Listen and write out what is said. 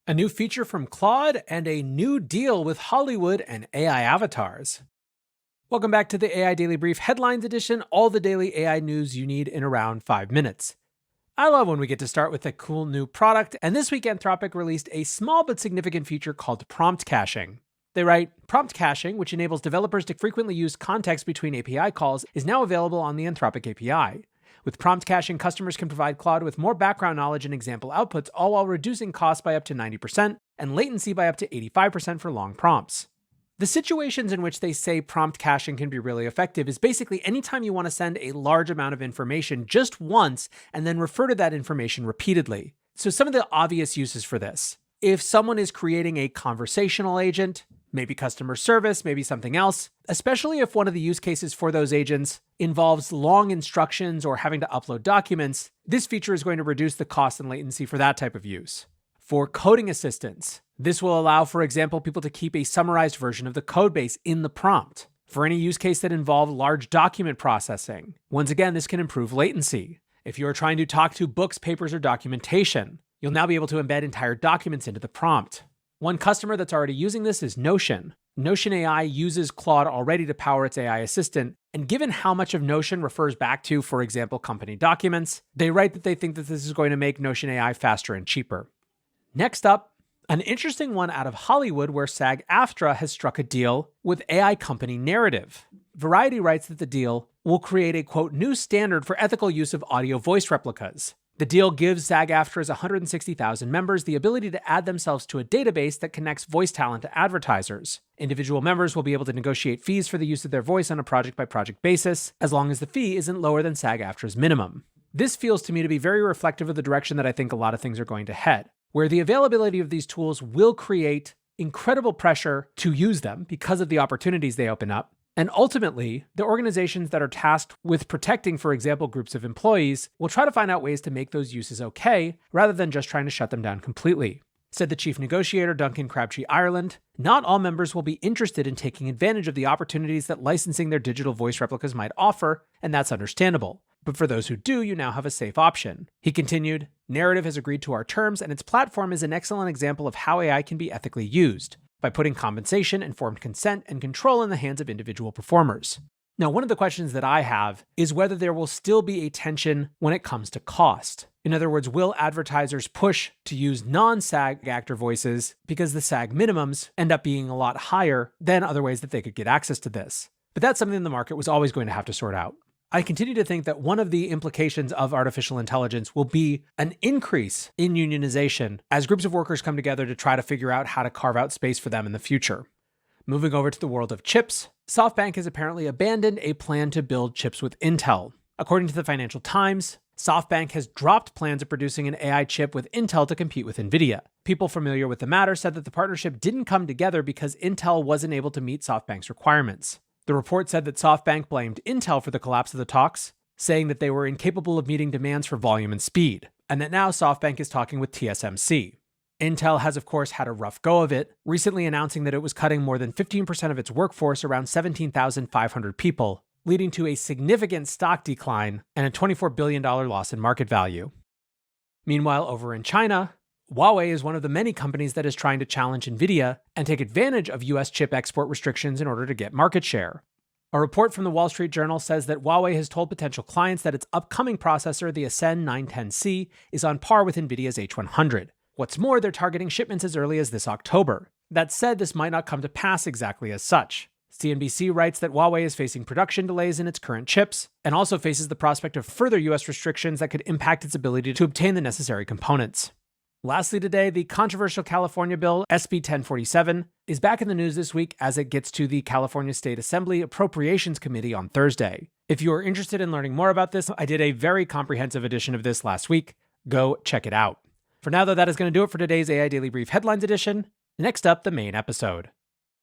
A new feature from Claude, and a new deal with Hollywood and AI avatars. Welcome back to the AI Daily Brief Headlines Edition, all the daily AI news you need in around 5 minutes. I love when we get to start with a cool new product, and this week Anthropic released a small but significant feature called prompt caching. They write, prompt caching, which enables developers to frequently use context between API calls, is now available on the Anthropic API. With prompt caching, customers can provide Claude with more background knowledge and example outputs, all while reducing costs by up to 90% and latency by up to 85% for long prompts. The situations in which they say prompt caching can be really effective is basically anytime you want to send a large amount of information just once and then refer to that information repeatedly. So some of the obvious uses for this: if someone is creating a conversational agent, maybe customer service, maybe something else, especially if one of the use cases for those agents involves long instructions or having to upload documents, this feature is going to reduce the cost and latency for that type of use. For coding assistance, this will allow, for example, people to keep a summarized version of the code base in the prompt. For any use case that involves large document processing, once again, this can improve latency. If you are trying to talk to books, papers, or documentation, you'll now be able to embed entire documents into the prompt. One customer that's already using this is Notion. Notion AI uses Claude already to power its AI assistant, and given how much of Notion refers back to, for example, company documents, they write that they think that this is going to make Notion AI faster and cheaper. Next up, an interesting one out of Hollywood where SAG-AFTRA has struck a deal with AI company Narrative. Variety writes that the deal will create a, quote, new standard for ethical use of audio voice replicas. The deal gives SAG-AFTRA's 160,000 members the ability to add themselves to a database that connects voice talent to advertisers. Individual members will be able to negotiate fees for the use of their voice on a project-by-project basis, as long as the fee isn't lower than SAG-AFTRA's minimum. This feels to me to be very reflective of the direction that I think a lot of things are going to head, where the availability of these tools will create incredible pressure to use them because of the opportunities they open up. And ultimately, the organizations that are tasked with protecting, for example, groups of employees will try to find out ways to make those uses okay, rather than just trying to shut them down completely. Said the chief negotiator, Duncan Crabtree Ireland, not all members will be interested in taking advantage of the opportunities that licensing their digital voice replicas might offer, and that's understandable. But for those who do, you now have a safe option. He continued, Narrative has agreed to our terms, and its platform is an excellent example of how AI can be ethically used, by putting compensation, informed consent, and control in the hands of individual performers. Now, one of the questions that I have is whether there will still be a tension when it comes to cost. In other words, will advertisers push to use non-SAG actor voices because the SAG minimums end up being a lot higher than other ways that they could get access to this? But that's something the market was always going to have to sort out. I continue to think that one of the implications of artificial intelligence will be an increase in unionization as groups of workers come together to try to figure out how to carve out space for them in the future. Moving over to the world of chips, SoftBank has apparently abandoned a plan to build chips with Intel. According to the Financial Times, SoftBank has dropped plans of producing an AI chip with Intel to compete with Nvidia. People familiar with the matter said that the partnership didn't come together because Intel wasn't able to meet SoftBank's requirements. The report said that SoftBank blamed Intel for the collapse of the talks, saying that they were incapable of meeting demands for volume and speed, and that now SoftBank is talking with TSMC. Intel has, of course, had a rough go of it, recently announcing that it was cutting more than 15% of its workforce, around 17,500 people, leading to a significant stock decline and a $24 billion loss in market value. Meanwhile, over in China, Huawei is one of the many companies that is trying to challenge Nvidia and take advantage of US chip export restrictions in order to get market share. A report from the Wall Street Journal says that Huawei has told potential clients that its upcoming processor, the Ascend 910C, is on par with Nvidia's H100. What's more, they're targeting shipments as early as this October. That said, this might not come to pass exactly as such. CNBC writes that Huawei is facing production delays in its current chips, and also faces the prospect of further US restrictions that could impact its ability to obtain the necessary components. Lastly today, the controversial California bill, SB 1047, is back in the news this week as it gets to the California State Assembly Appropriations Committee on Thursday. If you are interested in learning more about this, I did a very comprehensive edition of this last week. Go check it out. For now, though, that is going to do it for today's AI Daily Brief Headlines Edition. Next up, the main episode.